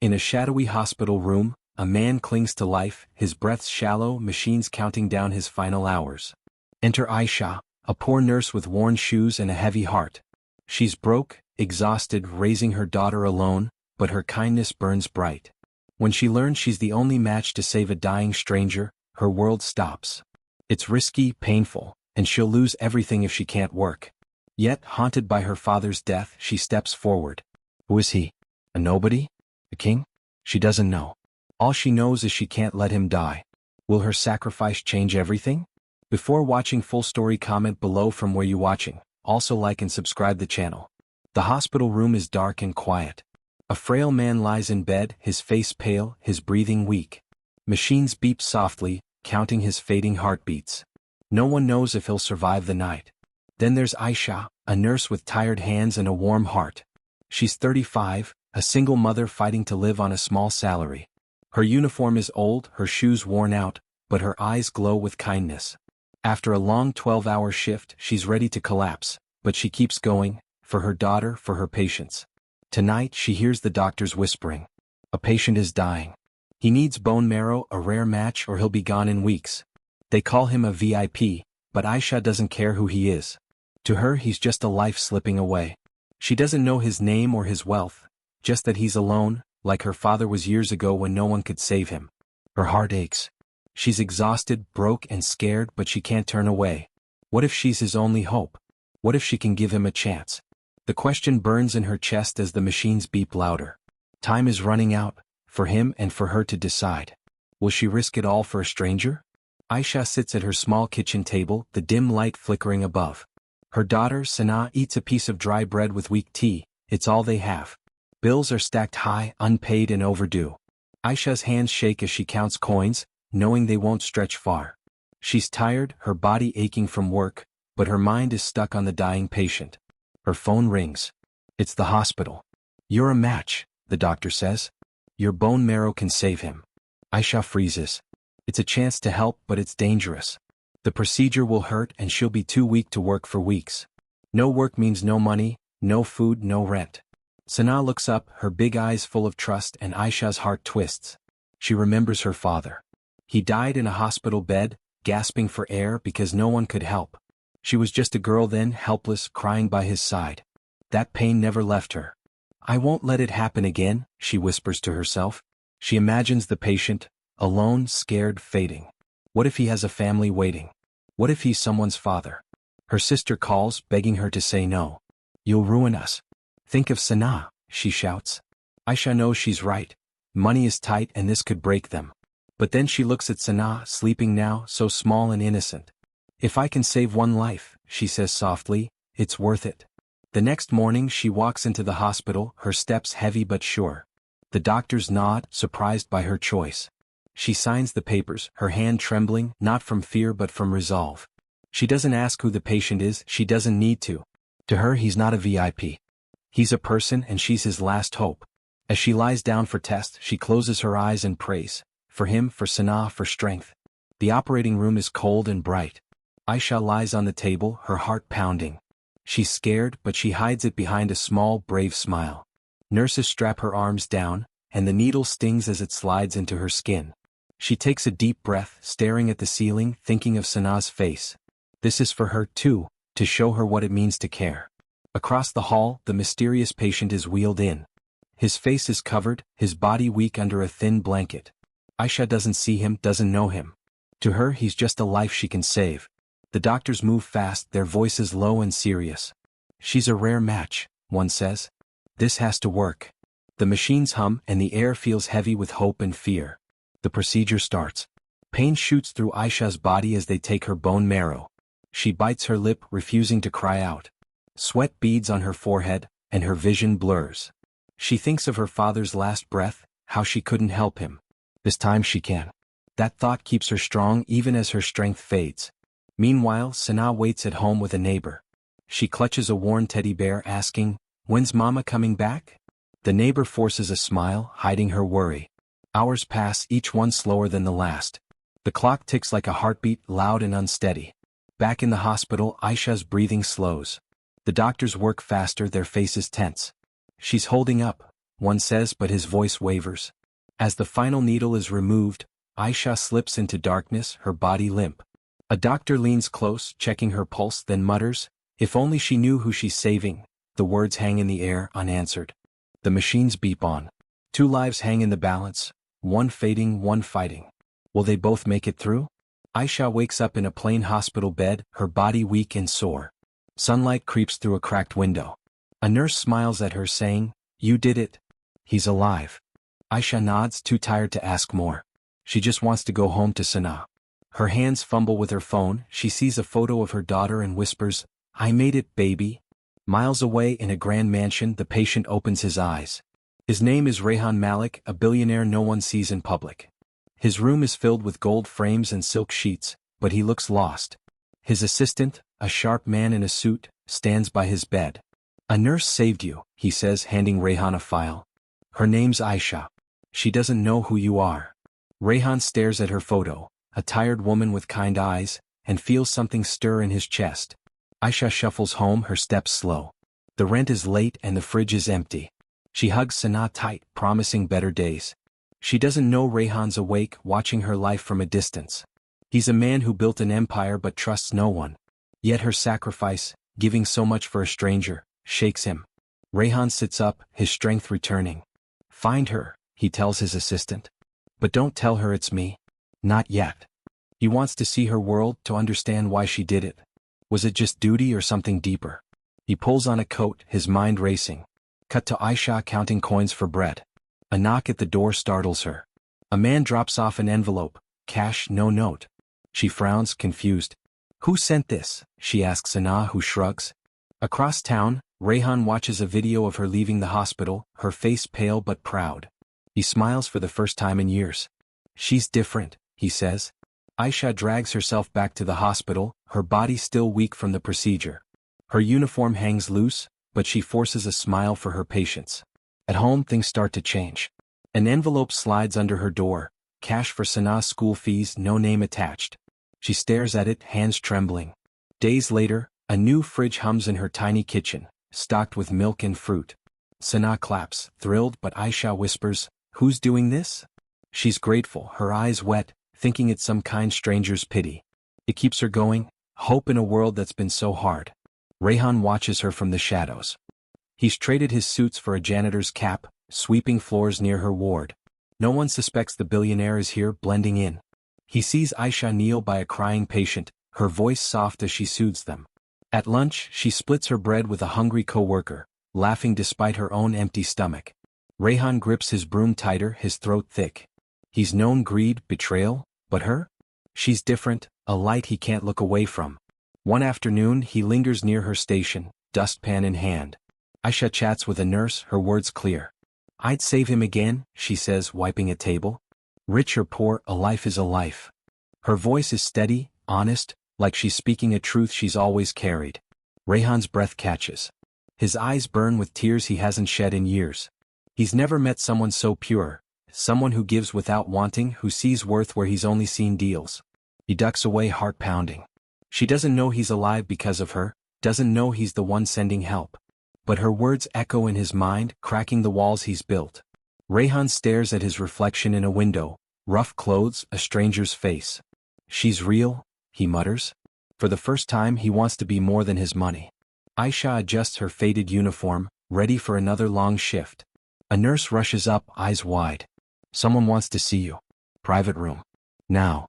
In a shadowy hospital room, a man clings to life, his breath shallow, machines counting down his final hours. Enter Aisha, a poor nurse with worn shoes and a heavy heart. She's broke, exhausted, raising her daughter alone, but her kindness burns bright. When she learns she's the only match to save a dying stranger, her world stops. It's risky, painful, and she'll lose everything if she can't work. Yet, haunted by her father's death, she steps forward. Who is he? A nobody? A king? She doesn't know. All she knows is she can't let him die. Will her sacrifice change everything? Before watching full story, comment below from where you watching. Also like and subscribe the channel. The hospital room is dark and quiet. A frail man lies in bed, his face pale, his breathing weak. Machines beep softly, counting his fading heartbeats. No one knows if he'll survive the night. Then there's Aisha, a nurse with tired hands and a warm heart. She's 35, a single mother fighting to live on a small salary. Her uniform is old, her shoes worn out, but her eyes glow with kindness. After a long 12-hour shift, she's ready to collapse, but she keeps going, for her daughter, for her patients. Tonight she hears the doctors whispering. A patient is dying. He needs bone marrow, a rare match, or he'll be gone in weeks. They call him a VIP, but Aisha doesn't care who he is. To her he's just a life slipping away. She doesn't know his name or his wealth, just that he's alone, like her father was years ago when no one could save him. Her heart aches. She's exhausted, broke and scared, but she can't turn away. What if she's his only hope? What if she can give him a chance? The question burns in her chest as the machines beep louder. Time is running out, for him and for her to decide. Will she risk it all for a stranger? Aisha sits at her small kitchen table, the dim light flickering above. Her daughter, Sana, eats a piece of dry bread with weak tea. It's all they have. Bills are stacked high, unpaid and overdue. Aisha's hands shake as she counts coins, knowing they won't stretch far. She's tired, her body aching from work, but her mind is stuck on the dying patient. Her phone rings. It's the hospital. You're a match, the doctor says. Your bone marrow can save him. Aisha freezes. It's a chance to help, but it's dangerous. The procedure will hurt and she'll be too weak to work for weeks. No work means no money, no food, no rent. Sana looks up, her big eyes full of trust, and Aisha's heart twists. She remembers her father. He died in a hospital bed, gasping for air because no one could help. She was just a girl then, helpless, crying by his side. That pain never left her. I won't let it happen again, she whispers to herself. She imagines the patient, alone, scared, fading. What if he has a family waiting? What if he's someone's father? Her sister calls, begging her to say no. You'll ruin us. Think of Sana, she shouts. Aisha knows she's right. Money is tight and this could break them. But then she looks at Sana, sleeping now, so small and innocent. If I can save one life, she says softly, it's worth it. The next morning she walks into the hospital, her steps heavy but sure. The doctors nod, surprised by her choice. She signs the papers, her hand trembling, not from fear but from resolve. She doesn't ask who the patient is, she doesn't need to. To her he's not a VIP. He's a person and she's his last hope. As she lies down for test, she closes her eyes and prays. For him, for Sana, for strength. The operating room is cold and bright. Aisha lies on the table, her heart pounding. She's scared, but she hides it behind a small, brave smile. Nurses strap her arms down, and the needle stings as it slides into her skin. She takes a deep breath, staring at the ceiling, thinking of Sana's face. This is for her too, to show her what it means to care. Across the hall, the mysterious patient is wheeled in. His face is covered, his body weak under a thin blanket. Aisha doesn't see him, doesn't know him. To her he's just a life she can save. The doctors move fast, their voices low and serious. She's a rare match, one says. This has to work. The machines hum and the air feels heavy with hope and fear. The procedure starts. Pain shoots through Aisha's body as they take her bone marrow. She bites her lip, refusing to cry out. Sweat beads on her forehead, and her vision blurs. She thinks of her father's last breath, how she couldn't help him. This time she can. That thought keeps her strong even as her strength fades. Meanwhile, Sana waits at home with a neighbor. She clutches a worn teddy bear, asking, "When's Mama coming back?" The neighbor forces a smile, hiding her worry. Hours pass, each one slower than the last. The clock ticks like a heartbeat, loud and unsteady. Back in the hospital, Aisha's breathing slows. The doctors work faster, their faces tense. She's holding up, one says, but his voice wavers. As the final needle is removed, Aisha slips into darkness, her body limp. A doctor leans close, checking her pulse, then mutters, "If only she knew who she's saving." The words hang in the air, unanswered. The machines beep on. 2 lives hang in the balance, one fading, one fighting. Will they both make it through? Aisha wakes up in a plain hospital bed, her body weak and sore. Sunlight creeps through a cracked window. A nurse smiles at her, saying, "You did it. He's alive." Aisha nods, too tired to ask more. She just wants to go home to Sanaa. Her hands fumble with her phone, she sees a photo of her daughter and whispers, "I made it, baby." Miles away in a grand mansion, the patient opens his eyes. His name is Rehan Malik, a billionaire no one sees in public. His room is filled with gold frames and silk sheets, but he looks lost. His assistant, a sharp man in a suit, stands by his bed. "A nurse saved you," he says, handing Rehan a file. "Her name's Aisha. She doesn't know who you are." Rehan stares at her photo, a tired woman with kind eyes, and feels something stir in his chest. Aisha shuffles home, her steps slow. The rent is late and the fridge is empty. She hugs Sanaa tight, promising better days. She doesn't know Rehan's awake, watching her life from a distance. He's a man who built an empire but trusts no one. Yet her sacrifice, giving so much for a stranger, shakes him. Rehan sits up, his strength returning. "Find her," he tells his assistant. "But don't tell her it's me. Not yet." He wants to see her world, to understand why she did it. Was it just duty or something deeper? He pulls on a coat, his mind racing. Cut to Aisha counting coins for bread. A knock at the door startles her. A man drops off an envelope, cash, no note. She frowns, confused. "Who sent this?" she asks Sanaa, who shrugs. Across town, Rehan watches a video of her leaving the hospital, her face pale but proud. He smiles for the first time in years. "She's different," he says. Aisha drags herself back to the hospital, her body still weak from the procedure. Her uniform hangs loose, but she forces a smile for her patients. At home, things start to change. An envelope slides under her door, cash for Sanaa's school fees, no name attached. She stares at it, hands trembling. Days later, a new fridge hums in her tiny kitchen, stocked with milk and fruit. Sanaa claps, thrilled, but Aisha whispers, "Who's doing this?" She's grateful, her eyes wet, thinking it's some kind stranger's pity. It keeps her going, hope in a world that's been so hard. Rehan watches her from the shadows. He's traded his suits for a janitor's cap, sweeping floors near her ward. No one suspects the billionaire is here, blending in. He sees Aisha kneel by a crying patient, her voice soft as she soothes them. At lunch, she splits her bread with a hungry co-worker, laughing despite her own empty stomach. Rehan grips his broom tighter, his throat thick. He's known greed, betrayal, but her? She's different, a light he can't look away from. One afternoon, he lingers near her station, dustpan in hand. Aisha chats with a nurse, her words clear. "I'd save him again," she says, wiping a table. "Rich or poor, a life is a life." Her voice is steady, honest, like she's speaking a truth she's always carried. Rehan's breath catches. His eyes burn with tears he hasn't shed in years. He's never met someone so pure, someone who gives without wanting, who sees worth where he's only seen deals. He ducks away, heart pounding. She doesn't know he's alive because of her, doesn't know he's the one sending help. But her words echo in his mind, cracking the walls he's built. Rehan stares at his reflection in a window, rough clothes, a stranger's face. "She's real," he mutters. For the first time, he wants to be more than his money. Aisha adjusts her faded uniform, ready for another long shift. A nurse rushes up, eyes wide. "Someone wants to see you. Private room. Now."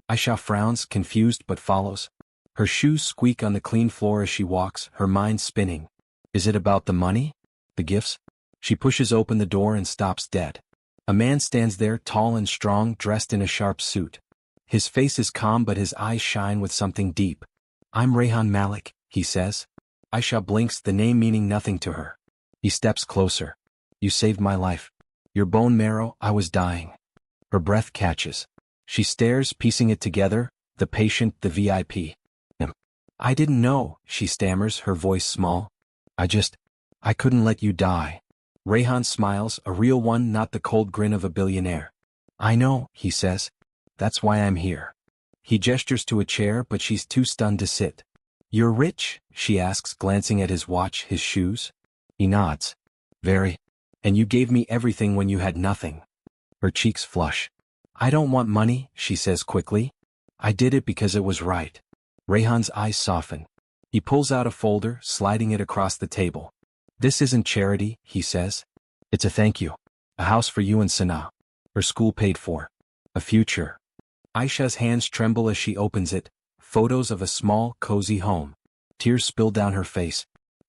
Aisha frowns, confused, but follows. Her shoes squeak on the clean floor as she walks, her mind spinning. Is it about the money? The gifts? She pushes open the door and stops dead. A man stands there, tall and strong, dressed in a sharp suit. His face is calm, but his eyes shine with something deep. "I'm Rehan Malik," he says. Aisha blinks, the name meaning nothing to her. He steps closer. "You saved my life. Your bone marrow, I was dying." Her breath catches. She stares, piecing it together, the patient, the VIP. "I didn't know," she stammers, her voice small. I couldn't let you die." Rehan smiles, a real one, not the cold grin of a billionaire. "I know," he says. "That's why I'm here." He gestures to a chair, but she's too stunned to sit. "You're rich?" she asks, glancing at his watch, his shoes. He nods. "Very." And you gave me everything when you had nothing. Her cheeks flush. I don't want money, she says quickly. I did it because it was right. Rayhan's eyes soften. He pulls out a folder, sliding it across the table. This isn't charity, he says. It's a thank you. A house for you and Sana. Her school paid for. A future. Aisha's hands tremble as she opens it. Photos of a small, cozy home. Tears spill down her face.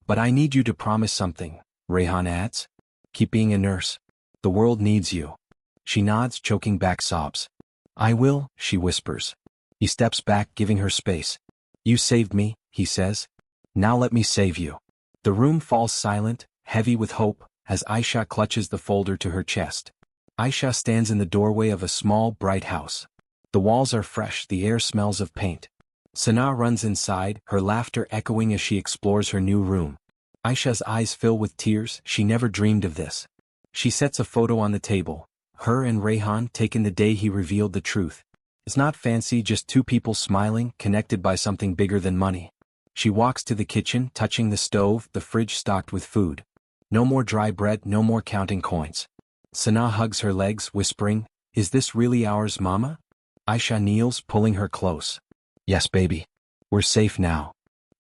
But I need you to promise something, Rayhan adds. Keep being a nurse. The world needs you. She nods, choking back sobs. I will, she whispers. He steps back, giving her space. You saved me, he says. Now let me save you. The room falls silent, heavy with hope, as Aisha clutches the folder to her chest. Aisha stands in the doorway of a small, bright house. The walls are fresh, the air smells of paint. Sana runs inside, her laughter echoing as she explores her new room. Aisha's eyes fill with tears, she never dreamed of this. She sets a photo on the table. Her and Rayhan taken the day he revealed the truth. It's not fancy, just two people smiling, connected by something bigger than money. She walks to the kitchen, touching the stove, the fridge stocked with food. No more dry bread, no more counting coins. Sana hugs her legs, whispering, Is this really ours, Mama? Aisha kneels, pulling her close. Yes, baby. We're safe now.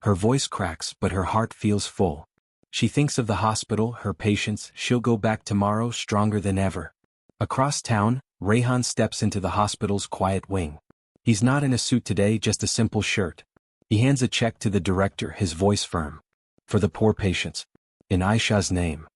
Her voice cracks, but her heart feels full. She thinks of the hospital, her patients. She'll go back tomorrow stronger than ever. Across town, Rayhan steps into the hospital's quiet wing. He's not in a suit today, just a simple shirt. He hands a check to the director, his voice firm. For the poor patients. In Aisha's name.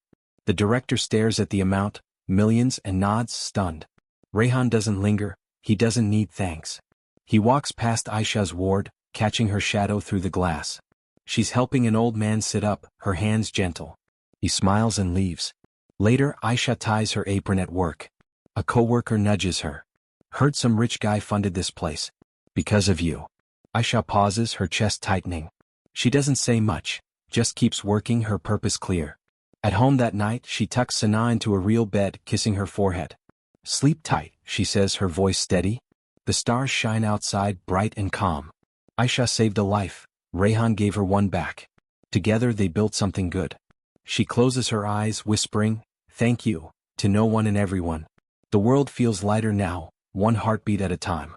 The director stares at the amount, millions, and nods, stunned. Rayhan doesn't linger, he doesn't need thanks. He walks past Aisha's ward, catching her shadow through the glass. She's helping an old man sit up, her hands gentle. He smiles and leaves. Later, Aisha ties her apron at work. A coworker nudges her. Heard some rich guy funded this place. Because of you. Aisha pauses, her chest tightening. She doesn't say much, just keeps working, her purpose clear. At home that night, she tucks Sana into a real bed, kissing her forehead. Sleep tight, she says, her voice steady. The stars shine outside, bright and calm. Aisha saved a life. Rayhan gave her one back. Together they built something good. She closes her eyes, whispering, Thank you, to no one and everyone. The world feels lighter now, one heartbeat at a time.